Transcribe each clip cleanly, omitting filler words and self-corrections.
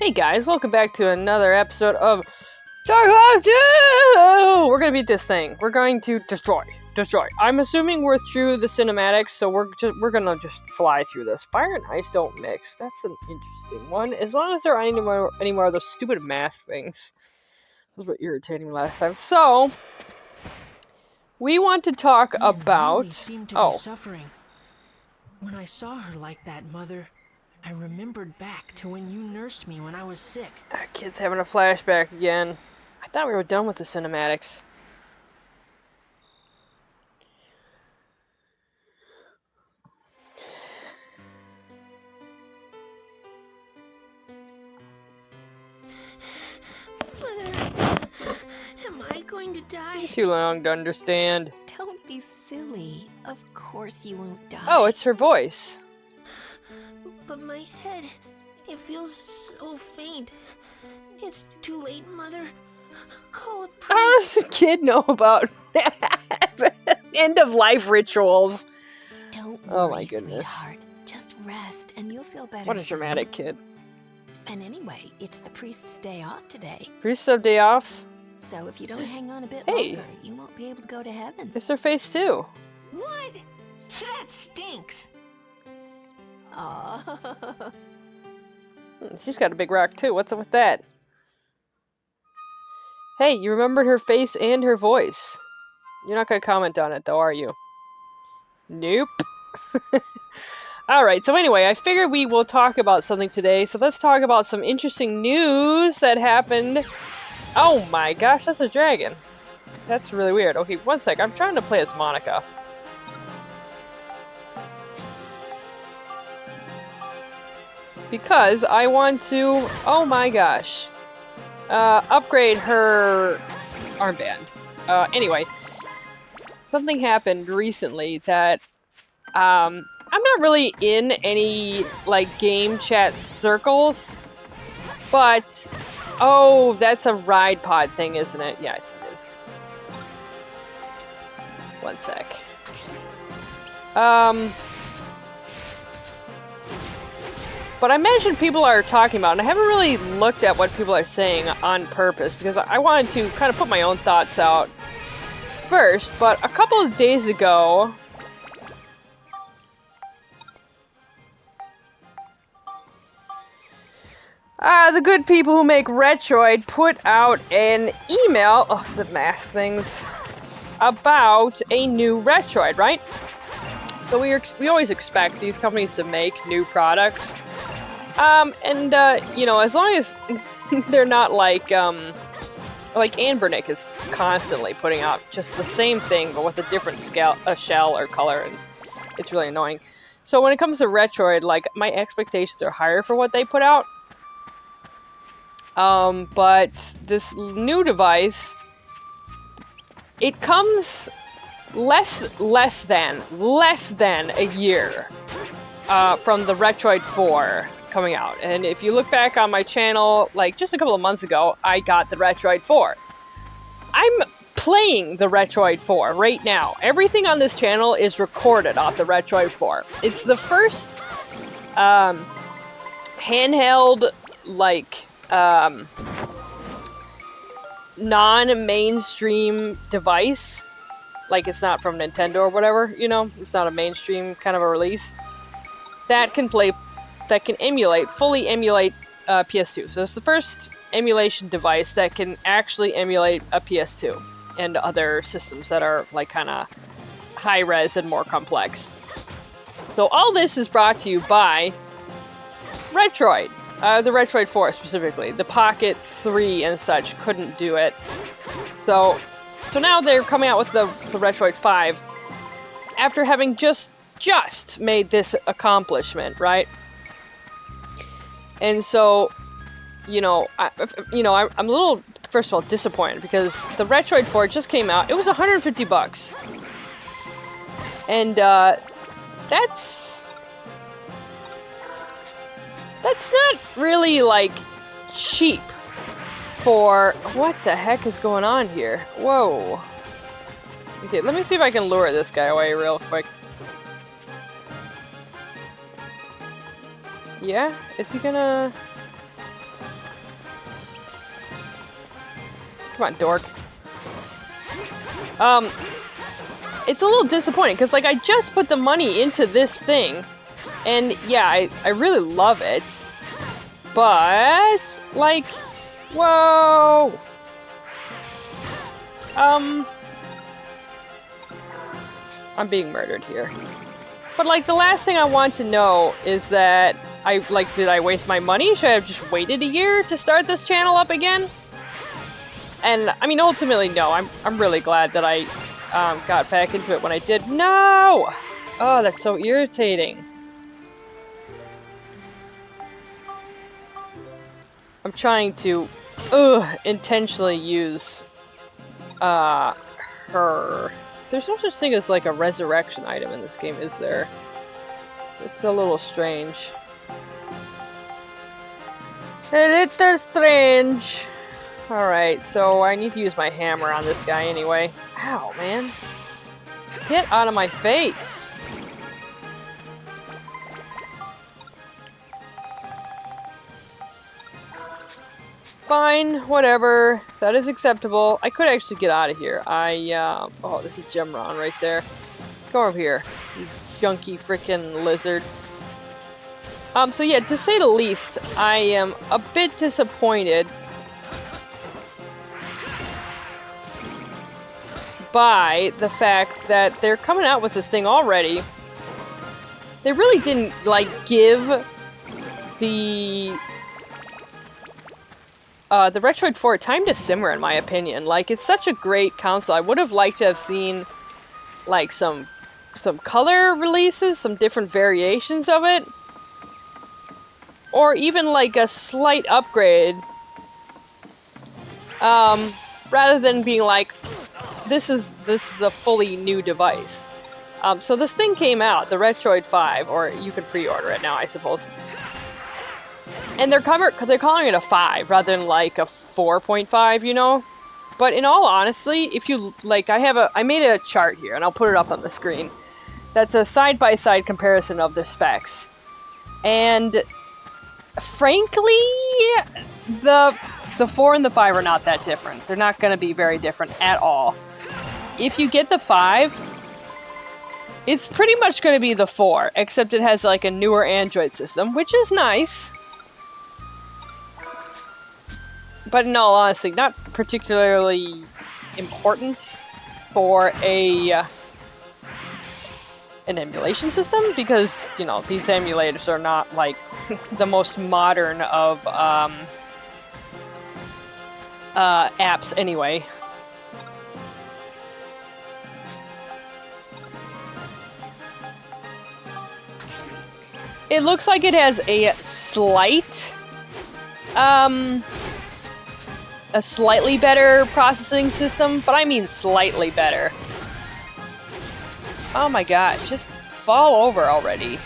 Hey guys, welcome back to another episode of Dark Souls 2! We're gonna beat this thing. We're going to destroy. I'm assuming we're through the cinematics, so we're gonna just fly through this. Fire and ice don't mix. That's an interesting one. As long as there aren't any more of those stupid mask things. Those were irritating me last time. So we want to talk about. Really seemed to be suffering. When I saw her like that, Mother, I remembered back to when you nursed me when I was sick. Our kid's having a flashback again. I thought we were done with the cinematics. Mother, am I going to die? Too long to understand. Don't be silly. Of course you won't die. Oh, it's her voice. But my head, it feels so faint. It's too late, Mother. Call a priest. How does the kid know about end of life rituals? Don't Oh worry, my goodness. sweetheart. Just rest and you'll feel better What a soon. dramatic kid. And anyway, it's the priest's day off today. Priests have day offs? So if you don't hang on a bit Hey. longer, you won't be able to go to heaven. It's her face too. What? That stinks. Aww. She's got a big rock too. What's up with that? Hey, you remembered her face and her voice. You're not gonna comment on it though, are you? Nope. Alright, so anyway, I figured we will talk about something today. So let's talk about some interesting news that happened. Oh my gosh, that's a dragon. That's really weird. Okay, one sec. I'm trying to play as Monica. Because I want to, oh my gosh, upgrade her armband. Anyway, something happened recently that, I'm not really in any, like, game chat circles, but, oh, that's a ride pod thing, isn't it? Yeah, it is. One sec. But I imagine people are talking about, and I haven't really looked at what people are saying on purpose, because I wanted to kind of put my own thoughts out first, but a couple of days ago, the good people who make Retroid put out an email, oh, it's the mask things, about a new Retroid, right? So we always expect these companies to make new products. You know, as long as they're not like Anbernick is constantly putting out just the same thing, but with a different shell or color, and it's really annoying. So when it comes to Retroid, like, my expectations are higher for what they put out. But this new device, it comes less than a year, from the Retroid 4 coming out. And if you look back on my channel, like just a couple of months ago, I got the Retroid 4. I'm playing the Retroid 4 right now. Everything on this channel is recorded off the Retroid 4. It's the first handheld, like, non-mainstream device. Like, it's not from Nintendo or whatever, you know? It's not a mainstream kind of a release. That can fully emulate PS2. So it's the first emulation device that can actually emulate a PS2 and other systems that are like kind of high res and more complex. So all this is brought to you by Retroid, the Retroid 4 specifically. The Pocket 3 and such couldn't do it. So now they're coming out with the Retroid 5 after having just made this accomplishment, right? And so, I'm a little, first of all, disappointed because the Retroid 4 just came out. It was $150. And, that's not really, like, cheap for, what the heck is going on here? Whoa. Okay, let me see if I can lure this guy away real quick. Yeah? Is he gonna... Come on, dork. It's a little disappointing, because, like, I just put the money into this thing, and, yeah, I really love it, but, like, whoa! I'm being murdered here. But, like, the last thing I want to know is that did I waste my money? Should I have just waited a year to start this channel up again? And, I mean, ultimately, no. I'm really glad that I got back into it when I did. No! Oh, that's so irritating. I'm trying to, intentionally use, her. There's no such thing as, like, a resurrection item in this game, is there? It's a little strange. A little strange. Alright, so I need to use my hammer on this guy anyway. Ow, man. Get out of my face! Fine, whatever. That is acceptable. I could actually get out of here. Oh, there's a Gemron right there. Come over here, you junky frickin' lizard. So yeah, to say the least, I am a bit disappointed by the fact that they're coming out with this thing already. They really didn't, like, give the Retroid 4 time to simmer, in my opinion. Like, it's such a great console. I would have liked to have seen, like, some color releases, some different variations of it. Or even, like, a slight upgrade. Rather than being like, this is a fully new device. So this thing came out, the Retroid 5, or you can pre-order it now, I suppose. And they're calling it a 5 rather than like a 4.5, you know? But in all honesty, if you, like, I made a chart here, and I'll put it up on the screen. That's a side-by-side comparison of the specs. And frankly, the 4 and the 5 are not that different. They're not going to be very different at all. If you get the 5, it's pretty much going to be the 4, except it has, like, a newer Android system, which is nice. But in all honesty, not particularly important for an emulation system, because, you know, these emulators are not, like, the most modern of apps anyway. It looks like it has a slightly better processing system, but I mean slightly better. Oh my gosh, just fall over already.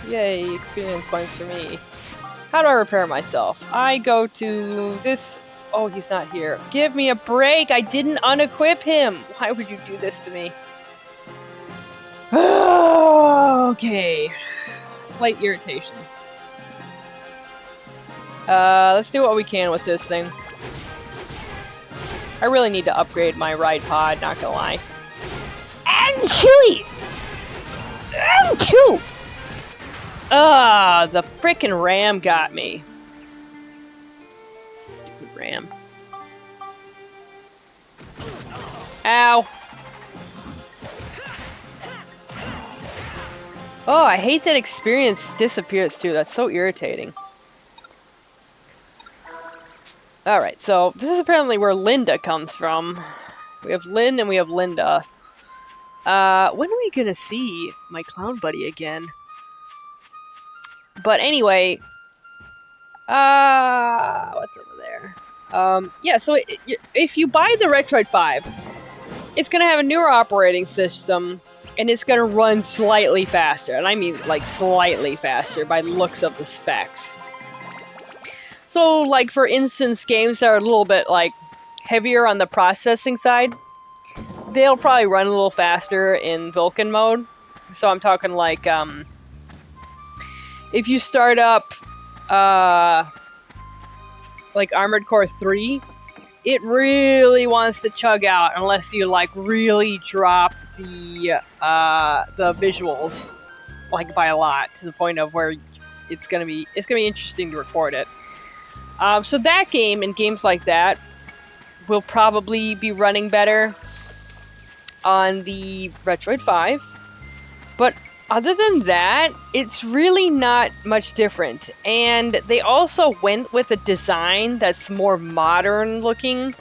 Yay, experience points for me. How do I repair myself? I go to this... Oh, he's not here. Give me a break! I didn't unequip him! Why would you do this to me? Okay. Slight irritation. Let's do what we can with this thing. I really need to upgrade my ride pod, not gonna lie. And chewy! And chew! The frickin' ram got me. Stupid ram. Ow. Oh, I hate that experience disappears too. That's so irritating. Alright, so this is apparently where Linda comes from. We have Lynn and we have Linda. When are we gonna see my clown buddy again? But anyway, what's over there? Yeah, so if you buy the Retroid 5, it's gonna have a newer operating system, and it's gonna run slightly faster. And I mean, like, slightly faster by looks of the specs. So, like, for instance, games that are a little bit, like, heavier on the processing side, they'll probably run a little faster in Vulkan mode. So I'm talking, like, if you start up, like, Armored Core 3 it really wants to chug out unless you like really drop the visuals like by a lot, to the point of where it's gonna be interesting to record it. So that game and games like that will probably be running better on the Retroid 5. But other than that, it's really not much different. And they also went with a design that's more modern looking.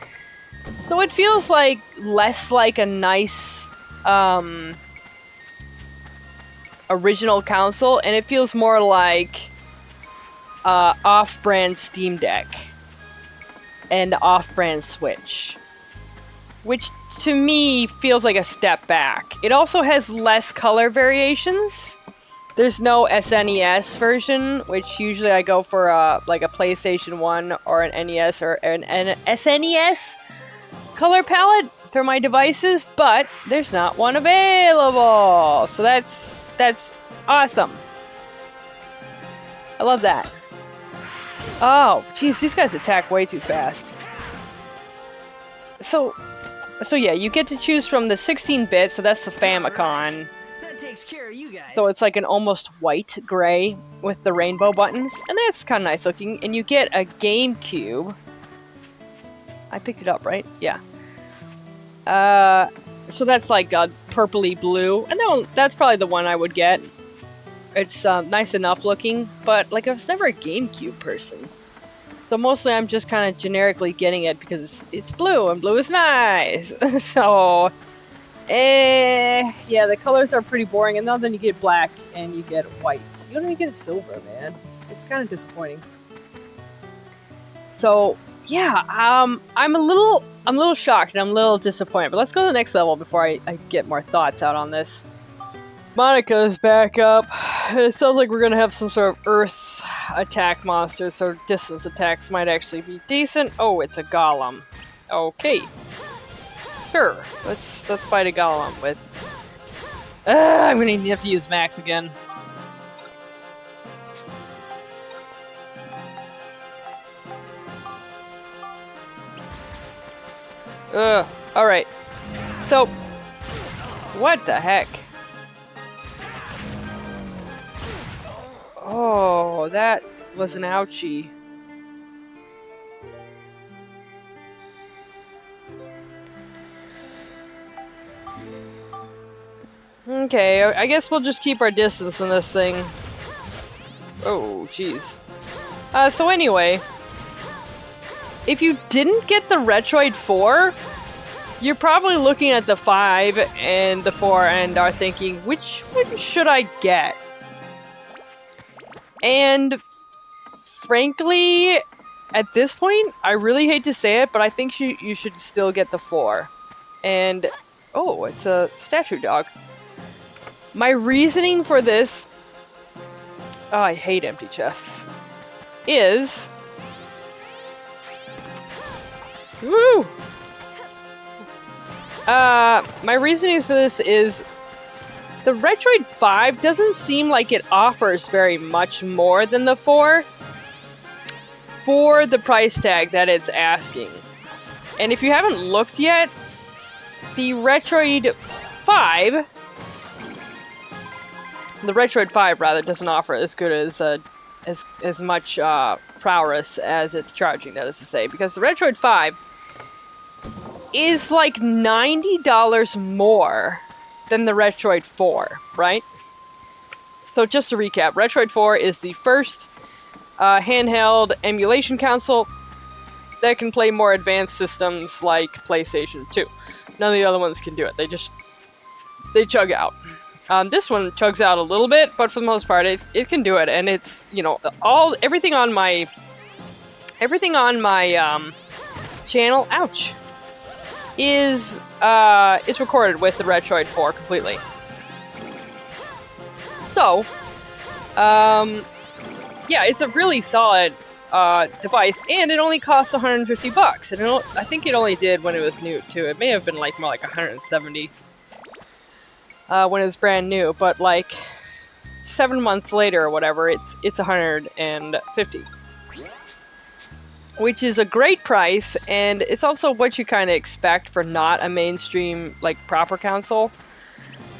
So it feels like less like a nice original console, and it feels more like off-brand Steam Deck and off-brand Switch, which to me feels like a step back. It also has less color variations. There's no SNES version, which usually I go for like a PlayStation 1 or an NES or an SNES color palette for my devices, but there's not one available. So that's awesome. I love that. Oh, geez, these guys attack way too fast. So yeah, you get to choose from the 16-bit, so that's the Famicom. That takes care of you guys. So it's like an almost white gray with the rainbow buttons, and that's kind of nice looking. And you get a GameCube. I picked it up, right? Yeah. So that's like a purpley blue, and that's probably the one I would get. It's nice enough looking, but like I was never a GameCube person. So mostly I'm just kind of generically getting it because it's blue, and blue is nice. So, yeah, the colors are pretty boring, and then you get black and you get white. You don't even get silver, man. It's kind of disappointing. So, yeah, I'm a little shocked and I'm a little disappointed. But let's go to the next level before I get more thoughts out on this. Monica's back up. It sounds like we're gonna have some sort of earth attack monsters, so distance attacks might actually be decent. Oh, it's a golem. Okay. Sure. Let's fight a golem with... I'm gonna have to use Max again. Alright. So, what the heck? Oh, that was an ouchie. Okay, I guess we'll just keep our distance on this thing. Oh, jeez. So anyway, if you didn't get the Retroid 4, you're probably looking at the 5 and the 4 and are thinking, which one should I get? And frankly, at this point, I really hate to say it, but I think you should still get the 4. And, oh, it's a statue dog. My reasoning for this, oh, I hate empty chests, is, woo! My reasoning for this is, the Retroid 5 doesn't seem like it offers very much more than the 4 for the price tag that it's asking. And if you haven't looked yet, the Retroid 5 doesn't offer as good as much prowess as it's charging, that is to say, because the Retroid 5 is like $90 more than the Retroid 4, right? So just to recap, Retroid 4 is the first handheld emulation console that can play more advanced systems like PlayStation 2. None of the other ones can do it. They chug out. This one chugs out a little bit, but for the most part, it can do it, and it's, you know, everything on my channel, ouch, is recorded with the Retroid 4 completely. So, yeah, it's a really solid device, and it only costs $150. And I think it only did when it was new too. It may have been like more like $170 when it was brand new, but like 7 months later or whatever, it's $150. which is a great price, and it's also what you kind of expect for not a mainstream, like, proper console.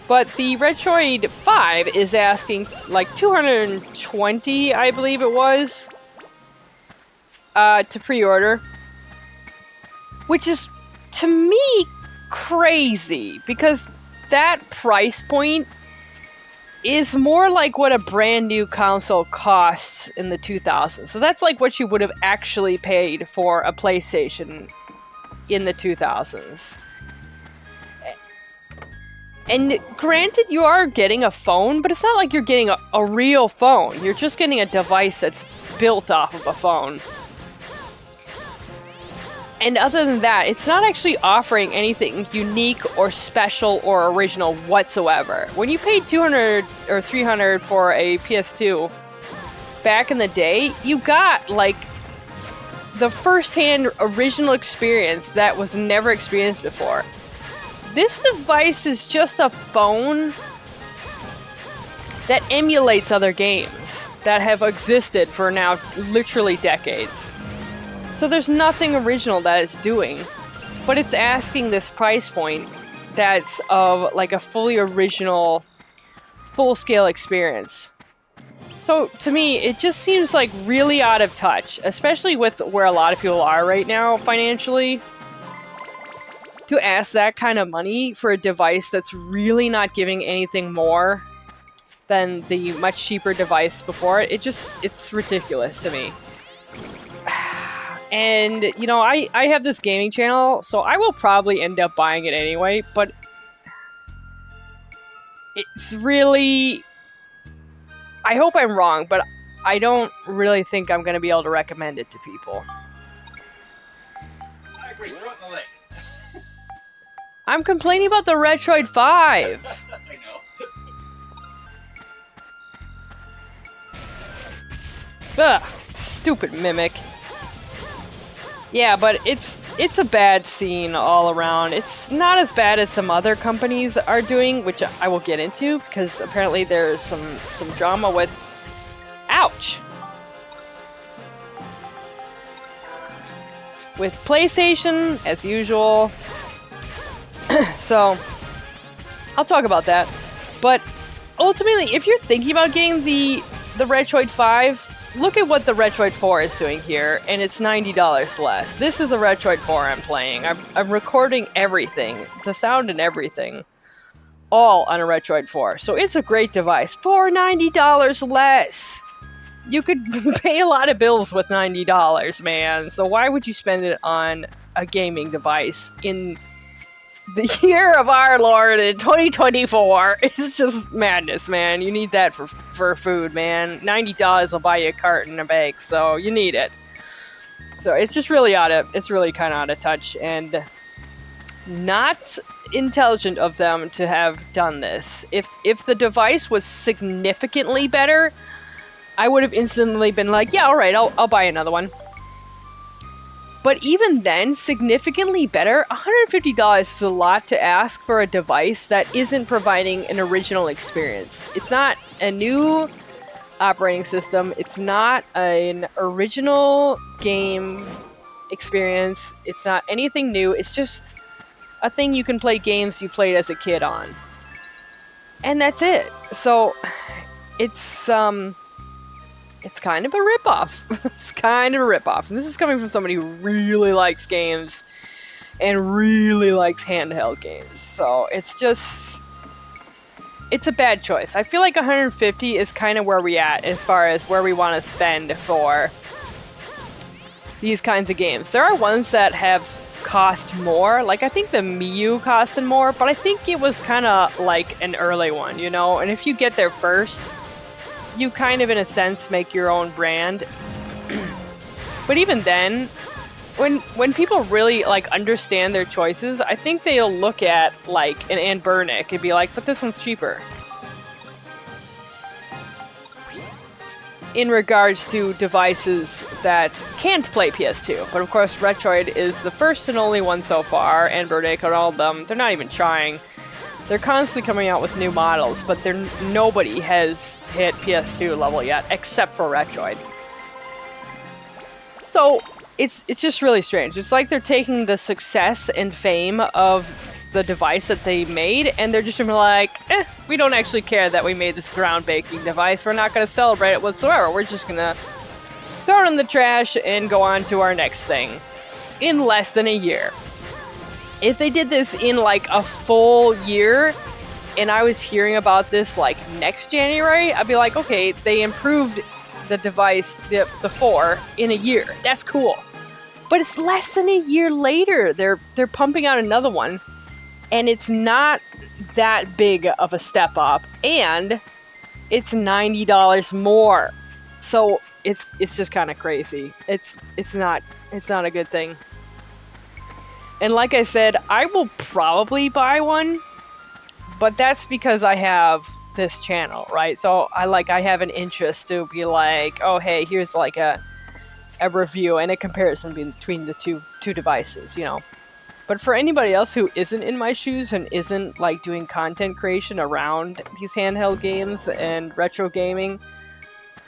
But the Retroid 5 is asking, like, 220, I believe it was, to pre-order. Which is, to me, crazy, because that price point is more like what a brand new console costs in the 2000s. So that's like what you would have actually paid for a PlayStation in the 2000s. And granted, you are getting a phone, but it's not like you're getting a real phone. You're just getting a device that's built off of a phone. And other than that, it's not actually offering anything unique or special or original whatsoever. When you paid $200 or $300 for a PS2 back in the day, you got, like, the first-hand original experience that was never experienced before. This device is just a phone that emulates other games that have existed for now literally decades. So there's nothing original that it's doing, but it's asking this price point that's of like a fully original, full-scale experience. So to me, it just seems like really out of touch, especially with where a lot of people are right now financially, to ask that kind of money for a device that's really not giving anything more than the much cheaper device before it. It's ridiculous to me. And, you know, I have this gaming channel, so I will probably end up buying it anyway, but it's really... I hope I'm wrong, but I don't really think I'm going to be able to recommend it to people. I agree, throw it in the lake. I'm complaining about the Retroid 5! I know. Ugh, stupid Mimic. Yeah, but it's a bad scene all around. It's not as bad as some other companies are doing, which I will get into, because apparently there's some drama with... Ouch! With PlayStation, as usual. So, I'll talk about that. But, ultimately, if you're thinking about getting the Retroid 5... Look at what the Retroid 4 is doing here, and it's $90 less. This is a Retroid 4 I'm playing. I'm recording everything, the sound and everything, all on a Retroid 4. So it's a great device for $90 less. You could pay a lot of bills with $90, man. So why would you spend it on a gaming device in the year of our Lord in 2024? It's just madness, man. You need that for food, man. $90 will buy you a carton of eggs, so you need it. So it's just really it's really kind of out of touch, and not intelligent of them to have done this. If the device was significantly better, I would have instantly been like, yeah, alright, I'll buy another one. But even then, significantly better, $150 is a lot to ask for a device that isn't providing an original experience. It's not a new operating system. It's not an original game experience. It's not anything new. It's just a thing you can play games you played as a kid on. And that's it. So, it's kind of a ripoff. It's kind of a ripoff. And this is coming from somebody who really likes games and really likes handheld games. So it's a bad choice. I feel like $150 is kind of where we at as far as where we want to spend for these kinds of games. There are ones that have cost more. Like, I think the Miu costed more, but I think it was kind of like an early one, you know? And if you get there first, you kind of, in a sense, make your own brand. But even then, when people really, like, understand their choices, I think they'll look at, like, an Anbernic and be like, but this one's cheaper. In regards to devices that can't play PS2. But of course, Retroid is the first and only one so far, Anbernic and all of them, they're not even trying. They're constantly coming out with new models, but nobody has hit PS2 level yet, except for Retroid. So, it's just really strange. It's like they're taking the success and fame of the device that they made, and they're just gonna be like, we don't actually care that we made this groundbreaking device. We're not gonna celebrate it whatsoever. We're just gonna throw it in the trash and go on to our next thing in less than a year. If they did this in like a full year, and I was hearing about this like next January, I'd be like, okay, they improved the device, the 4, in a year. That's cool. But it's less than a year later. They're pumping out another one, and it's not that big of a step up, and it's $90 more. So it's just kind of crazy. It's not a good thing. And like I said, I will probably buy one, but that's because I have this channel, right? So I have an interest to be like, oh hey, here's like a review and a comparison between the two devices, you know. But for anybody else who isn't in my shoes and isn't like doing content creation around these handheld games and retro gaming,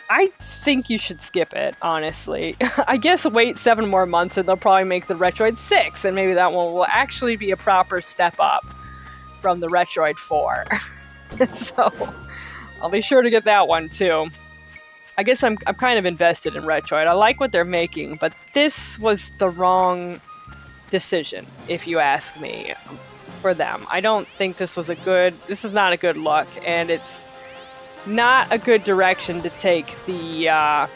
I think you should skip it, honestly. I guess wait 7 more months and they'll probably make the Retroid 6, and maybe that one will actually be a proper step up from the Retroid 4. So I'll be sure to get that one too. I guess I'm kind of invested in Retroid. I like what they're making, but this was the wrong decision, if you ask me, for them. I don't think this is not a good look, and it's not a good direction to take the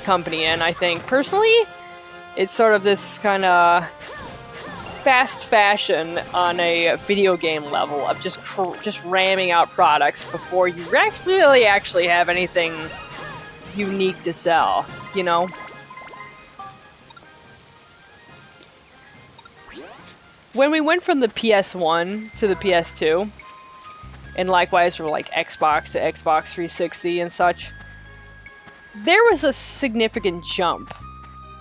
company in. I think personally, it's sort of this kind of fast fashion on a video game level of just ramming out products before you really actually have anything unique to sell, you know? When we went from the PS1 to the PS2, and likewise from like Xbox to Xbox 360 and such, there was a significant jump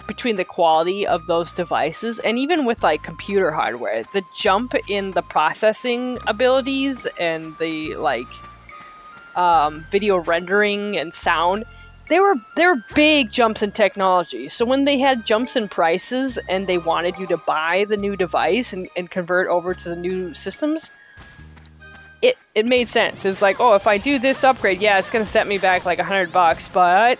between the quality of those devices, and even with like computer hardware, the jump in the processing abilities and the like video rendering and sound, they were big jumps in technology. So when they had jumps in prices and they wanted you to buy the new device and convert over to the new systems, it made sense. It's like, oh, if I do this upgrade, yeah, it's gonna set me back like $100, but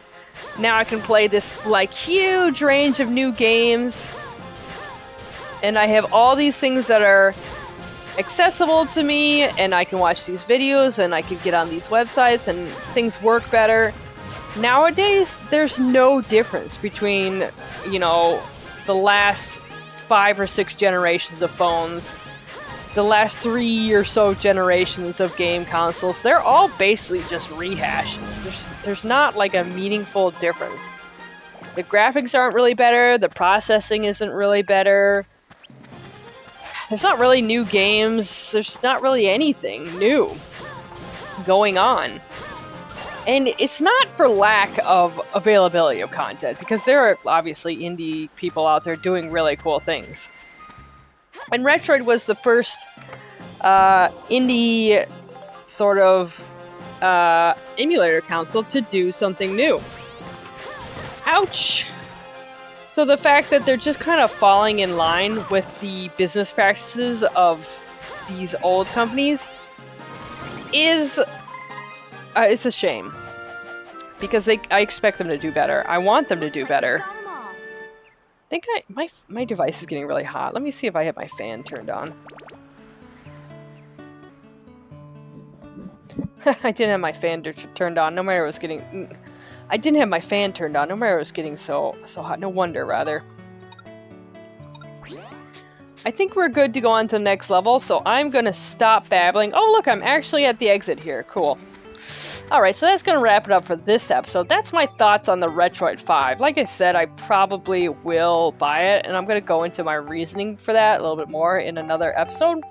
now I can play this like huge range of new games, and I have all these things that are accessible to me, and I can watch these videos, and I can get on these websites, and things work better. Nowadays, there's no difference between, you know, the last 5 or 6 generations of phones, the last 3 or so generations of game consoles. They're all basically just rehashes. There's not like a meaningful difference. The graphics aren't really better, the processing isn't really better. There's not really new games, there's not really anything new going on. And it's not for lack of availability of content, because there are obviously indie people out there doing really cool things. And Retroid was the first indie sort of emulator console to do something new. Ouch! So the fact that they're just kind of falling in line with the business practices of these old companies is it's a shame, because I expect them to do better. I want them to do better. I think my device is getting really hot. Let me see if I have my fan turned on. I didn't have my fan turned on. No matter it was getting. I didn't have my fan turned on. No matter it was getting so hot. No wonder, rather. I think we're good to go on to the next level, so I'm gonna stop babbling. Oh, look, I'm actually at the exit here. Cool. Alright, so that's going to wrap it up for this episode. That's my thoughts on the Retroid 5. Like I said, I probably will buy it, and I'm going to go into my reasoning for that a little bit more in another episode.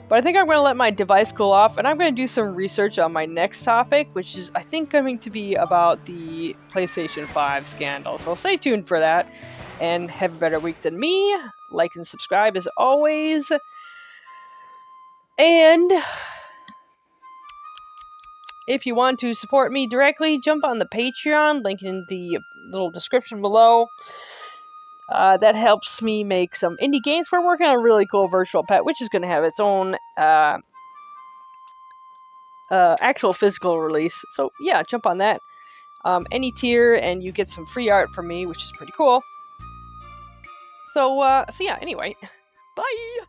But I think I'm going to let my device cool off, and I'm going to do some research on my next topic, which is, I think, going to be about the PlayStation 5 scandal. So stay tuned for that, and have a better week than me. Like and subscribe as always. And If you want to support me directly, jump on the Patreon, link in the little description below. That helps me make some indie games. We're working on a really cool virtual pet, which is going to have its own actual physical release. So yeah, jump on that. Any tier, and you get some free art from me, which is pretty cool. So yeah, anyway, bye!